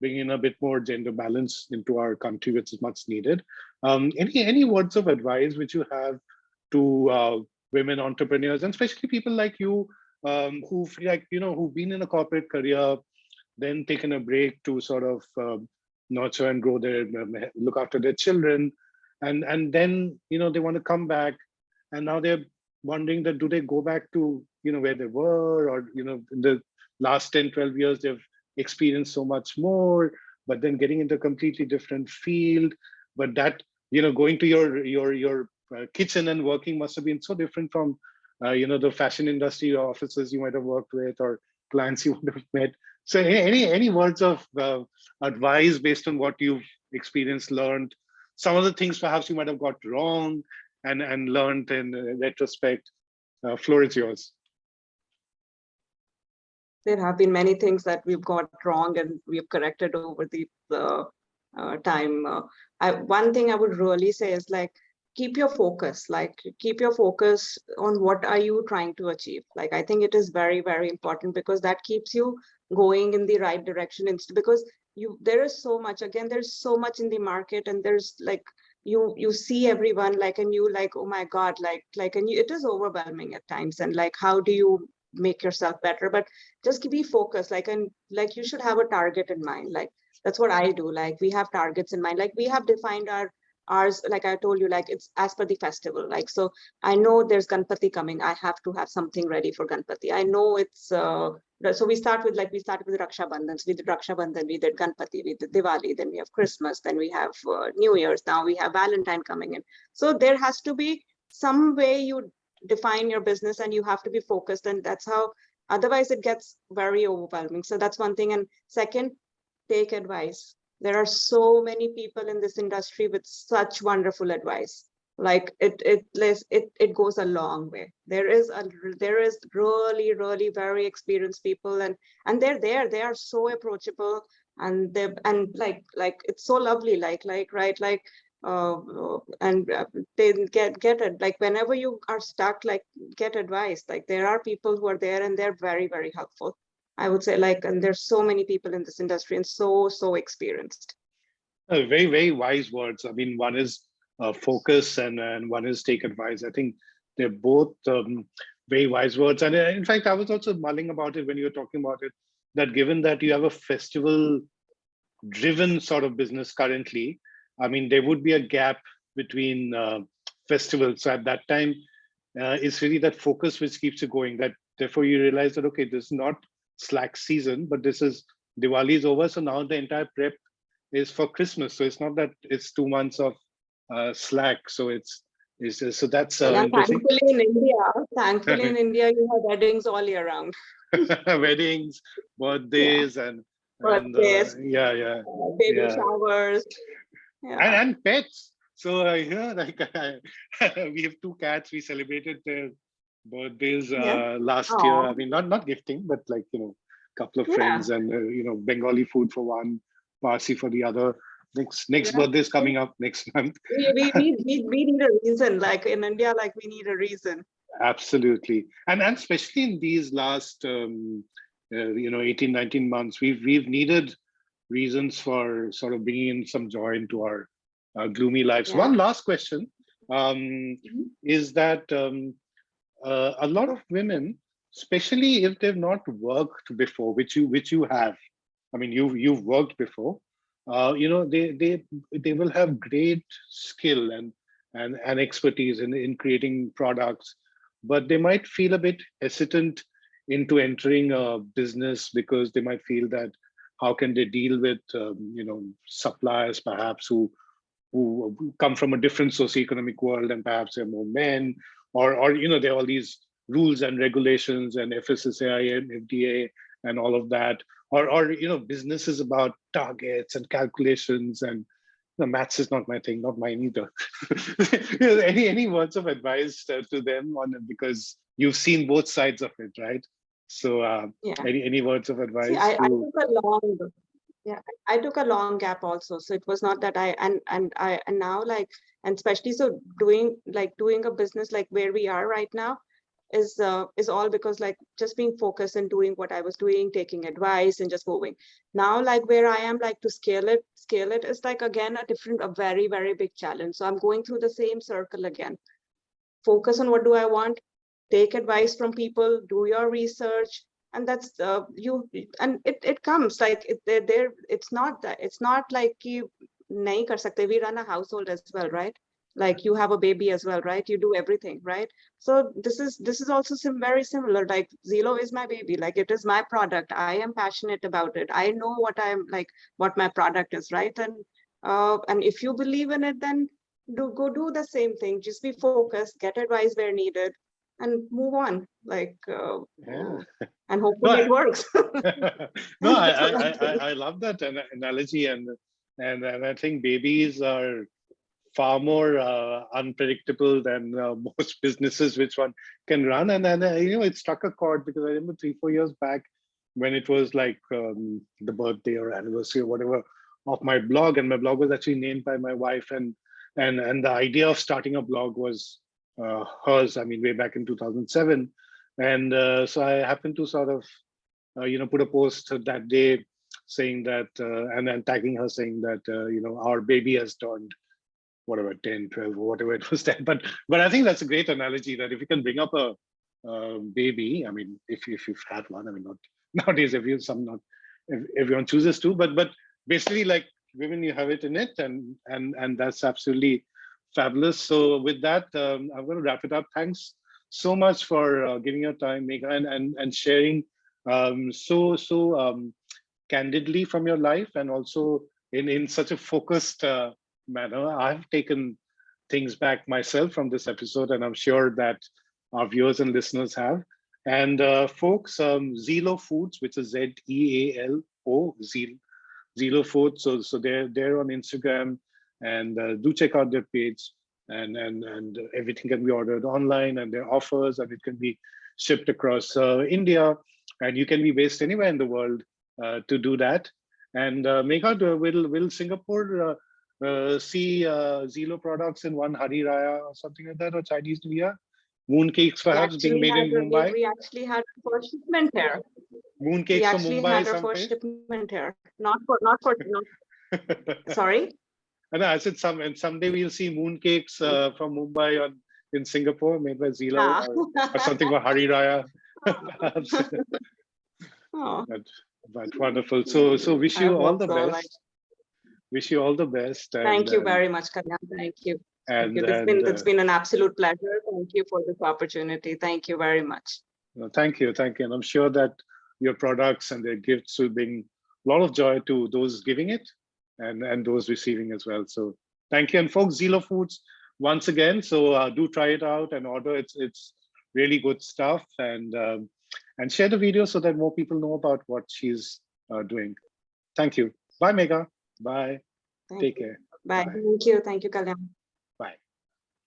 bring in a bit more gender balance into our country, which is much needed. Any words of advice which you have to women entrepreneurs, and especially people like you, who feel like, who've been in a corporate career, then taken a break to sort of nurture and grow their, look after their children, and then they want to come back, and now they're wondering that do they go back to where they were, or in the last 10-12 years they've experienced so much more, but then getting into a completely different field, but that going to your kitchen and working must have been so different from the fashion industry or offices you might have worked with, or clients you would have met. So any words of advice based on what you've experienced, learned, some of the things perhaps you might have got wrong and learned in retrospect? Floor is yours. There have been many things that we've got wrong and we've corrected over the time. One thing I would really say is, like, keep your focus, on what are you trying to achieve. Like, I think it is very, very important, because that keeps you going in the right direction. Because there is so much, again, there's so much in the market, and there's like, you see everyone, like, and you like, oh my God, and it is overwhelming at times. And like, how do you make yourself better? But just be focused, and you should have a target in mind. Like, that's what I do. Like, we have targets in mind. Like, we have defined ours, like I told you, like, it's as per the festival. Like, so I know there's Ganpati coming, I have to have something ready for Ganpati. I know it's so we started with Raksha Bandhan. So we did Raksha Bandhan, we did Ganpati, we did Diwali, then we have Christmas, then we have New Year's, now we have Valentine coming in. So there has to be some way you define your business, and you have to be focused, and that's how, otherwise it gets very overwhelming. So that's one thing. And second, take advice. There are so many people in this industry with such wonderful advice. Like, it goes a long way. There is really, really very experienced people, and they're there. They are so approachable, and like it's so lovely. And they get it. Like, whenever you are stuck, like, get advice. Like, there are people who are there, and they're very, very helpful, I would say. Like, and there's so many people in this industry, and so experienced. Very, very wise words. I mean, one is focus, and one is take advice. I think they're both very wise words. And in fact, I was also mulling about it when you were talking about it, that given that you have a festival driven sort of business currently, I mean, there would be a gap between festivals. So at that time, it's really that focus which keeps you going. That therefore you realize that, okay, this is not slack season, but this is, Diwali is over. So now the entire prep is for Christmas. So it's not that it's 2 months of slack. So it's so that's interesting. Thankfully in India, you have weddings all year round. Weddings, birthdays, yeah. and Birthdays, baby showers, and pets. So like we have 2 cats. We celebrated their birthdays last year. I mean, not gifting, but like couple of friends, and Bengali food for one, Parsi for the other. Next birthday is coming up next month. We need a reason. Like in India, like we need a reason. Absolutely, and especially in these last 18-19 months, we've needed reasons for sort of bringing in some joy into our gloomy lives. One last question is that a lot of women, especially if they've not worked before, which you have, I mean, you've worked before, they will have great skill and expertise in creating products, but they might feel a bit hesitant into entering a business, because they might feel that how can they deal with suppliers perhaps who come from a different socioeconomic world, and perhaps they're more men, or there are all these rules and regulations and FSSAI and FDA and all of that, or business is about targets and calculations, and maths is not my thing, not mine either. Any words of advice to them on it, because you've seen both sides of it, right? So Yeah. any words of advice? See, I took a long gap also. So it was not that and now, like, and especially so doing a business like where we are right now is all because like just being focused and doing what I was doing, taking advice and just moving. Now, like where I am, like to scale it is like again a very, very big challenge. So I'm going through the same circle again. Focus on what do I want, take advice from people, do your research, and that's and it comes like it's not like you nahi kar sakte. We run a household as well, right? Like you have a baby as well, right? You do everything, right? So this is also very similar. Like Zilo is my baby, like it is my product. I am passionate about it. I know what my product is, right? And if you believe in it, then go do the same thing. Just be focused, get advice where needed, and move on. Like Yeah. and hopefully it works. No, I love that analogy, and I think babies are far more unpredictable than most businesses which one can run. And it struck a chord, because I remember 3-4 years back when it was like the birthday or anniversary or whatever of my blog, and my blog was actually named by my wife, and the idea of starting a blog was hers. I mean, way back in 2007, and so I happened to sort of put a post that day saying that, and then tagging her, saying that our baby has turned whatever 10, 12, or whatever it was then. But I think that's a great analogy, that if you can bring up a baby, I mean, if you've had one, I mean, not nowadays, if everyone chooses to, but basically, like women, you have it in it, and that's absolutely fabulous. So with that, I'm going to wrap it up. Thanks so much for giving your time, Megha, and sharing so candidly from your life, and also in such a focused manner. I've taken things back myself from this episode, and I'm sure that our viewers and listeners have. And folks, Zilo Foods, which is Zealo, Zilo Foods. So they're on Instagram, and do check out their page. And everything can be ordered online, and their offers, and it can be shipped across India, and you can be based anywhere in the world to do that. And Megha, will Singapore see Zilo products in one Hari Raya or something like that, or Chinese New Year? Mooncakes perhaps being made in Mumbai? We actually had our first shipment here. Mooncakes from Mumbai had our first shipment here. Not for sorry? And I said someday we'll see mooncakes from Mumbai in Singapore, made by Zilo, or something for Hari Raya. Oh. But wonderful. So wish you all the best. Wish you all the best. Thank you very much, Kalyan. Thank you. It's been an absolute pleasure. Thank you for this opportunity. Thank you very much. Thank you. And I'm sure that your products and their gifts will bring a lot of joy to those giving it, and those receiving as well. So thank you. And folks, Zilo Foods, once again, so do try it out and order. It's really good stuff, and share the video so that more people know about what she's doing. Thank you. Bye, Megha. Bye. Take care. Bye. Thank you, Kalyan.